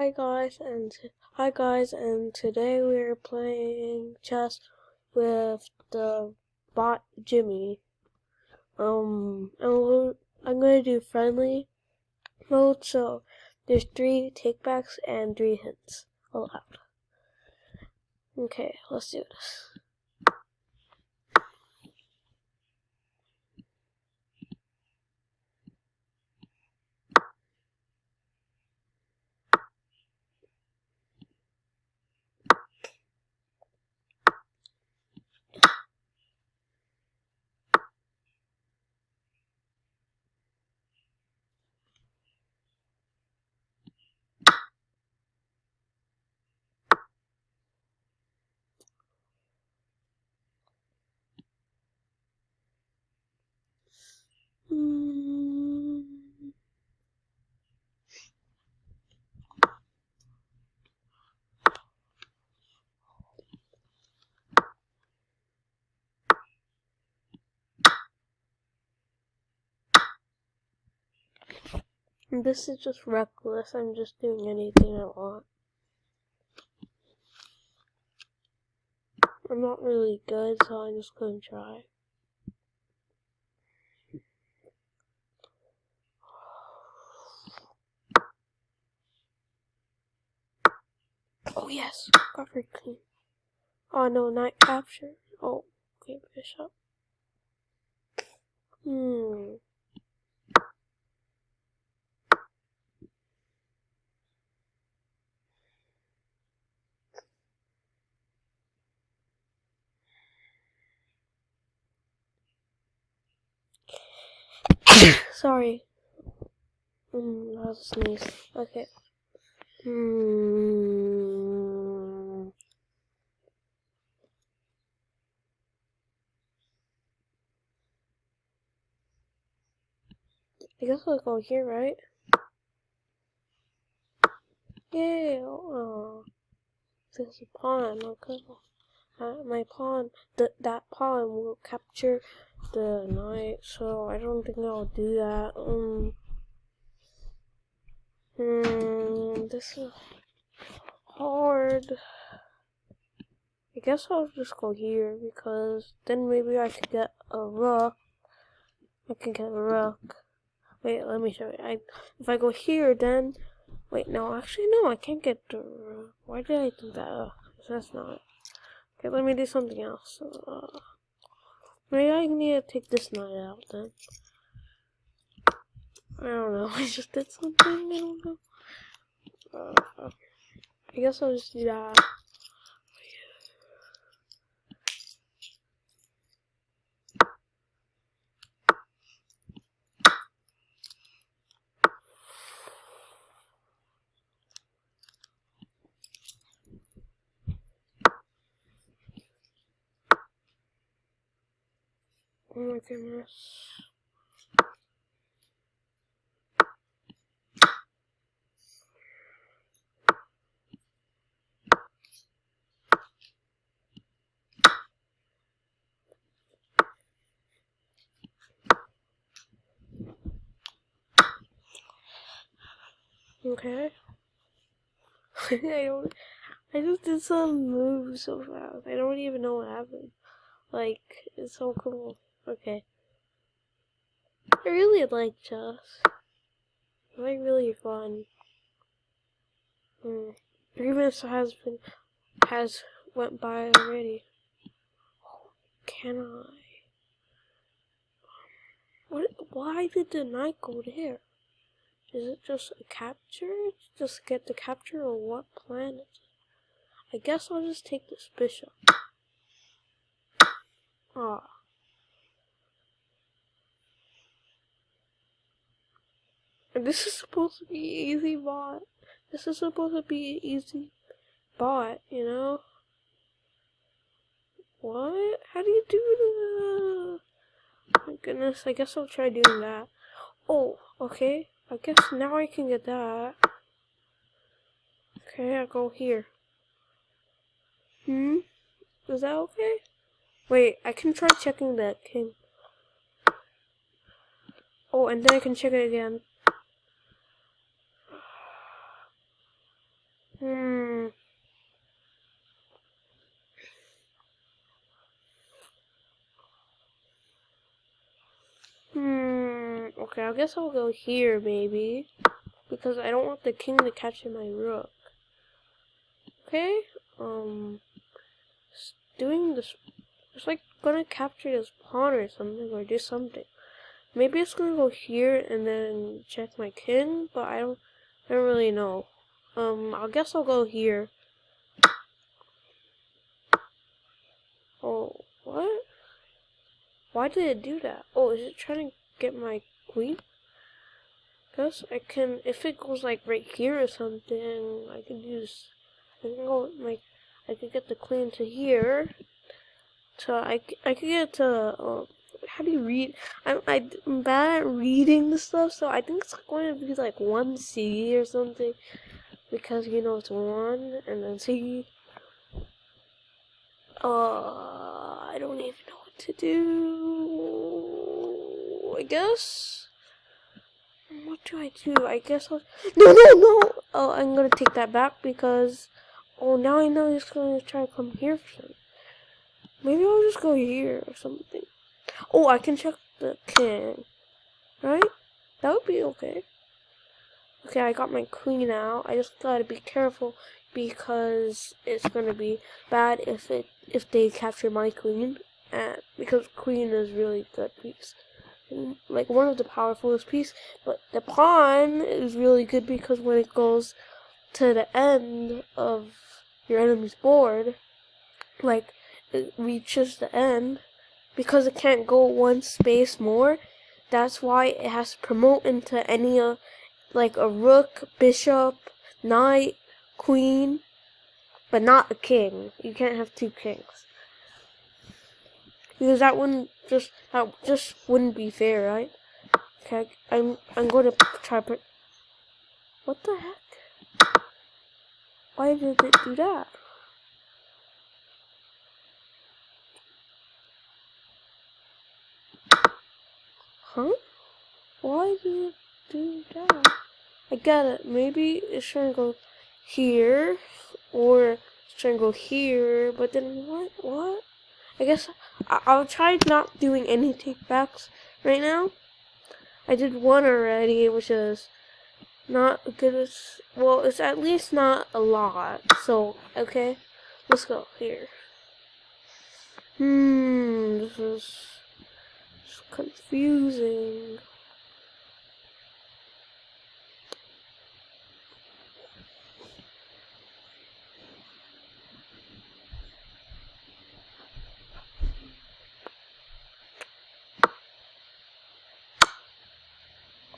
Hi guys, and today we're playing chess with the bot Jimmy. I'm gonna do friendly mode, so there's 3 takebacks and 3 hits allowed. Okay, let's do this. This is just reckless. I'm just doing anything I want. I'm not really good, so I'm just gonna try. Oh yes, got very clean. Oh no, knight capture. Oh, okay, bishop. Sorry. That was a sneeze. Okay. I guess I'll go here, right? Yay! Oh, there's a pawn. Okay. My pawn, that pawn will capture the knight, so I don't think I'll do that. This is hard. I guess I'll just go here because then maybe I could get a rook. Wait, let me show you. If I go here, then wait, no, actually, no, I can't get the rook. Why did I do that? That's not. Okay, let me do something else. Maybe I need to take this knight out then. I don't know. I just did something. I don't know. I guess I'll just do that. Oh my goodness. Okay. I just did some moves so fast. I don't even know what happened. Like, it's so cool. Okay. I really like chess. It's like really fun. 3 minutes has went by already. Can I? Why did the knight go there? Is it just a capture? Just get the capture, or what plan is it? I guess I'll just take this bishop. And this is supposed to be easy bot. This is supposed to be an easy bot, you know? What? How do you do that? My goodness, I guess I'll try doing that. Oh, okay. I guess now I can get that. Okay, I'll go here. Is that okay? Wait, I can try checking that king. Oh, and then I can check it again. Okay, I guess I'll go here maybe. Because I don't want the king to capture my rook. Okay? Doing this. It's like gonna capture this pawn or something, or do something. Maybe it's gonna go here and then check my king, but I don't really know. I guess I'll go here. Oh, what? Why did it do that? Oh, is it trying to get my queen? Guess I can, if it goes like right here or something, I could use, I can go like, I could get the queen to here. So I could get to, how do you read? I'm bad at reading the stuff, so I think it's going to be like 1C or something. Because, you know, it's 1 and then C. I don't even know what to do. I guess. What do I do? I guess I'll... No! Oh, I'm gonna take that back because... Oh, now I know he's gonna try to come here for something. Maybe I'll just go here or something. Oh, I can check the king. Right? That would be okay. Okay, I got my queen out. I just gotta be careful because it's gonna be bad if they capture my queen. And because queen is really good piece. Like one of the powerfulest piece, but the pawn is really good because when it goes to the end of your enemy's board, like it reaches the end, because it can't go one space more. That's why it has to promote into any like a rook, bishop, knight, queen, but not a king. You can't have 2 kings. Because that just wouldn't be fair, right? Okay, I'm going to try. What the heck? Why did it do that? Huh? Why did it do that? I get it. Maybe it's trying to go here, or it's trying to go here. But then what? I guess I'll try not doing any takebacks right now. I did one already, which is not good as, well, it's at least not a lot. So, okay, let's go here. This is confusing.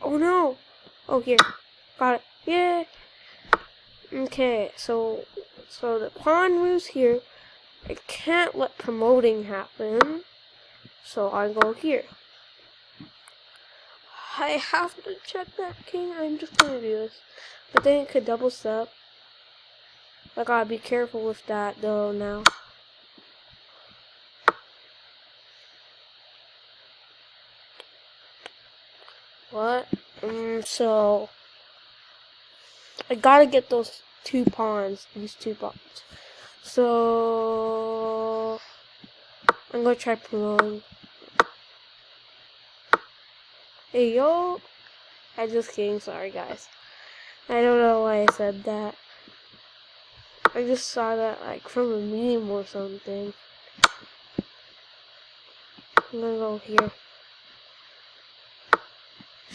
Oh no! Oh, here. Got it. Yeah! Okay, so the pawn moves here. I can't let promoting happen. So I go here. I have to check that king. I'm just gonna do this. But then it could double step. I gotta be careful with that though now. What? So I gotta get those 2 pawns. These 2 pawns. So I'm gonna try promoting. Hey yo! I just kidding, sorry guys. I don't know why I said that. I just saw that like from a meme or something. I'm gonna go here.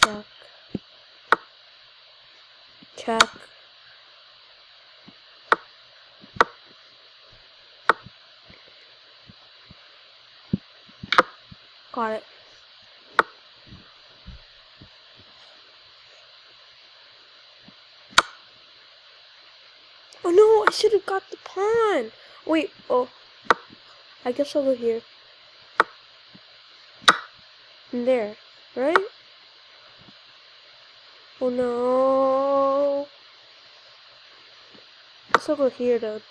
Check. Check. Got it. Oh no, I should have got the pawn. Wait, oh. I guess I'll go here. And there, right? Oh no. Let's go here then.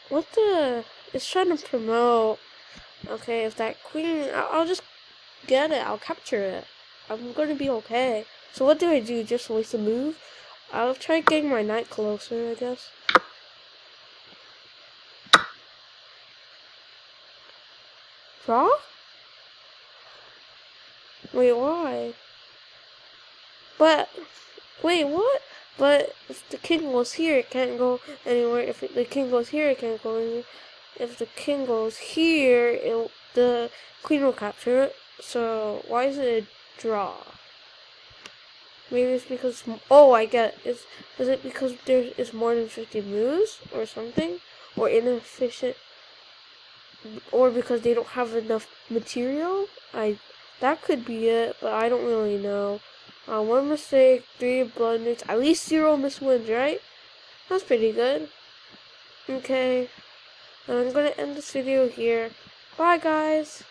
What the? It's trying to promote. Okay, if that queen, I'll just get it. I'll capture it. I'm gonna be okay. So what do I do? Just waste a move? I'll try getting my knight closer, I guess. Draw? Wait, why? But, wait, what? But if the king goes here, it can't go anywhere. If the king goes here, it can't go anywhere. If the king goes here, the queen will capture it. So, why is it a draw? Maybe it's because, oh, I get it. Is it because there is more than 50 moves or something? Or inefficient? Or because they don't have enough material? That could be it, but I don't really know. 1 mistake, 3 blunders, at least 0 missed wins, right? That's pretty good. Okay, and I'm gonna end this video here. Bye, guys!